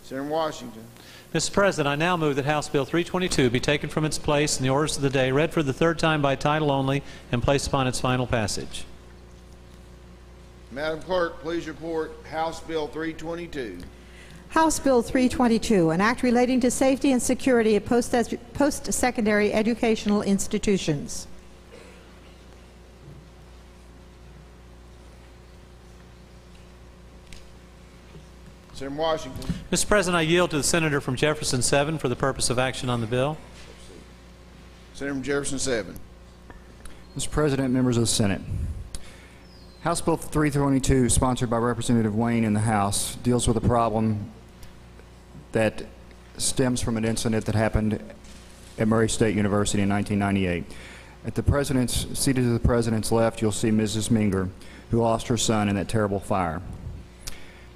Senator Washington. Mr. President, I now move that House Bill 322 be taken from its place in the orders of the day, read for the third time by title only, and placed upon its final passage. Madam Clerk, please report House Bill 322. House Bill 322, an act relating to safety and security at post-secondary educational institutions. Senator Washington. Mr. President, I yield to the Senator from Jefferson 7 for the purpose of action on the bill. Senator from Jefferson 7. Mr. President, members of the Senate, House Bill 322, sponsored by Representative Wayne in the House, deals with a problem that stems from an incident that happened at Murray State University in 1998. Seated to the President's left, you'll see Mrs. Minger, who lost her son in that terrible fire.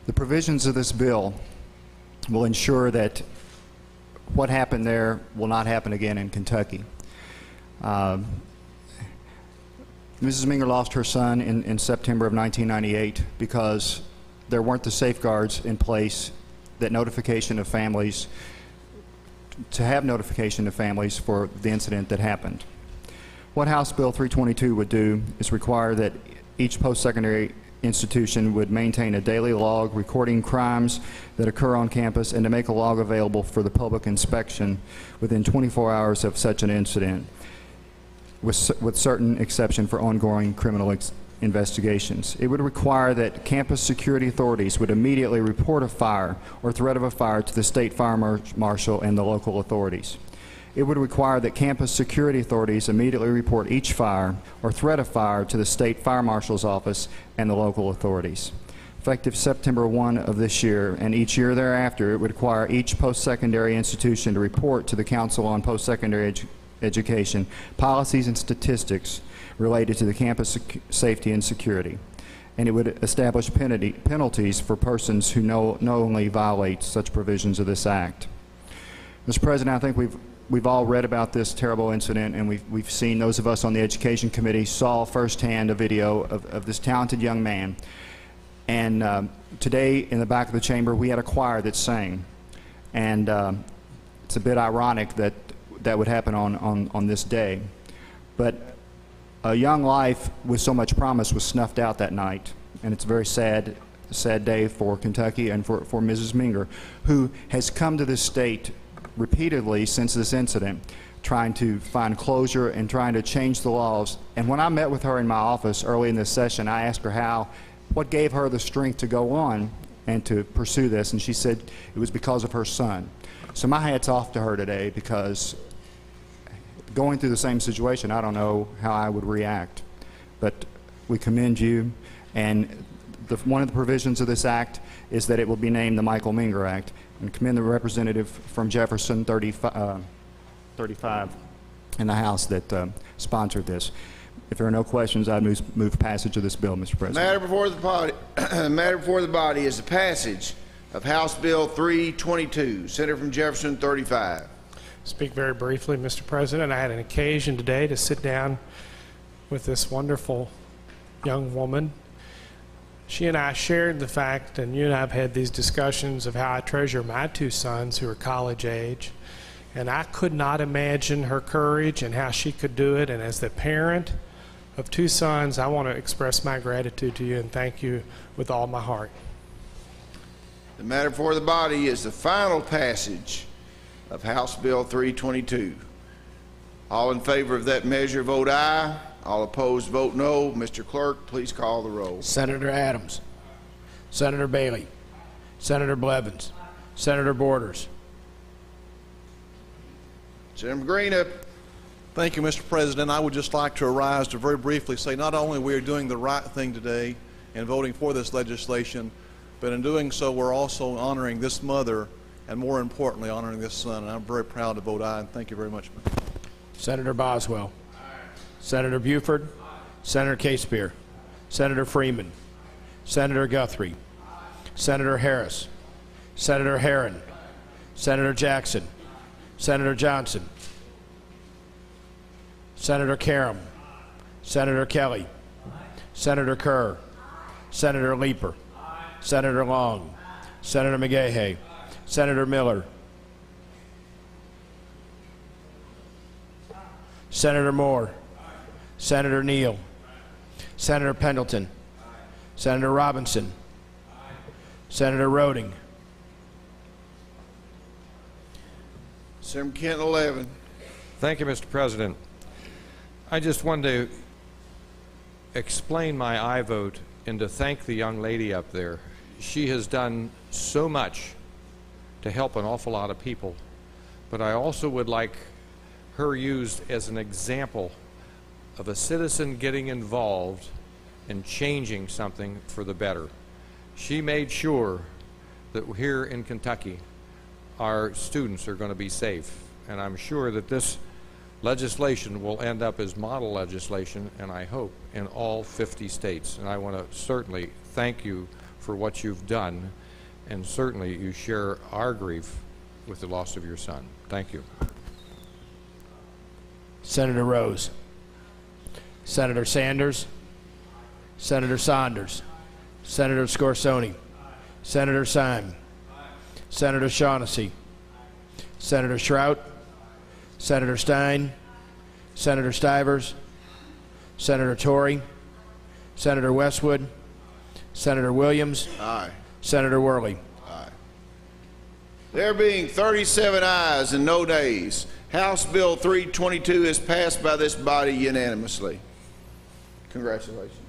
The provisions of this bill will ensure that what happened there will not happen again in Kentucky. Mrs. Minger lost her son in September of 1998 because there weren't the safeguards in place that notification of families, to have notification of families for the incident that happened. What House Bill 322 would do is require that each post-secondary institution would maintain a daily log recording crimes that occur on campus and to make a log available for the public inspection within 24 hours of such an incident, with certain exception for ongoing criminal investigations. It would require that campus security authorities would immediately report a fire or threat of a fire to the state fire marshal and the local authorities. It would require that campus security authorities immediately report each fire or threat of fire to the state fire marshal's office and the local authorities. Effective September 1 of this year and each year thereafter, it would require each post-secondary institution to report to the Council on Post-Secondary Education policies and statistics related to the campus safety and security. And it would establish penalties for persons who knowingly violate such provisions of this act. Mr. President, I think we've all read about this terrible incident, and we've seen, those of us on the Education Committee saw firsthand a video of this talented young man. And today in the back of the chamber we had a choir that sang. And it's a bit ironic that that would happen on this day. But a young life with so much promise was snuffed out that night. And it's a very sad day for Kentucky and for Mrs. Minger, who has come to this state repeatedly since this incident, trying to find closure and trying to change the laws. And when I met with her in my office early in this session, I asked her what gave her the strength to go on and to pursue this, and she said it was because of her son. So my hat's off to her today, because going through the same situation, I don't know how I would react. But we commend you, and one of the provisions of this act is that it will be named the Michael Minger Act. And commend the representative from Jefferson 35 in the House that sponsored this. If there are no questions, I move passage of this bill, Mr. President. Matter before the body is the passage of House Bill 322. Senator from Jefferson 35. Speak very briefly, Mr. President. I had an occasion today to sit down with this wonderful young woman. She and I shared the fact, and you and I have had these discussions of how I treasure my two sons who are college age, and I could not imagine her courage and how she could do it. And as the parent of two sons, I want to express my gratitude to you and thank you with all my heart. The matter before the body is the final passage of House Bill 322. All in favor of that measure vote aye. All opposed vote no. Mr. Clerk, please call the roll. Senator Adams, Senator Bailey, Senator Blevins, Senator Borders. Senator Greenup. Thank you, Mr. President. I would just like to arise to very briefly say not only we are doing the right thing today in voting for this legislation, but in doing so we're also honoring this mother and, more importantly, honoring this son. And I'm very proud to vote aye, and thank you very much. Senator Boswell, Senator Buford, Senator Casebeer, Senator Freeman, Senator Guthrie, Senator Harris, Senator Herron, Senator Jackson, Senator Johnson, Senator Karam, Senator Kelly, Senator Kerr, Senator Leeper, Senator Long, Senator McGahey, Senator Miller, Senator Moore, Senator Neal, Senator Pendleton, Senator Robinson, Senator Roding, Senator Kent, 11. Thank you, Mr. President. I just wanted to explain my aye vote and to thank the young lady up there. She has done so much to help an awful lot of people, but I also would like her used as an example of a citizen getting involved and changing something for the better. She made sure that here in Kentucky our students are going to be safe, and I'm sure that this legislation will end up as model legislation, and I hope in all 50 states. And I want to certainly thank you for what you've done, and certainly you share our grief with the loss of your son. Thank you. Senator Rose, Senator Sanders, Senator Saunders, Senator Scorsoni, Senator Syme, Senator Shaughnessy, Senator Shrout, Senator Stein, Senator Stivers, Senator Torrey, Senator Westwood, Senator Williams, Aye. Senator Worley. Aye. There being 37 ayes and no nays, House Bill 322 is passed by this body unanimously. Congratulations.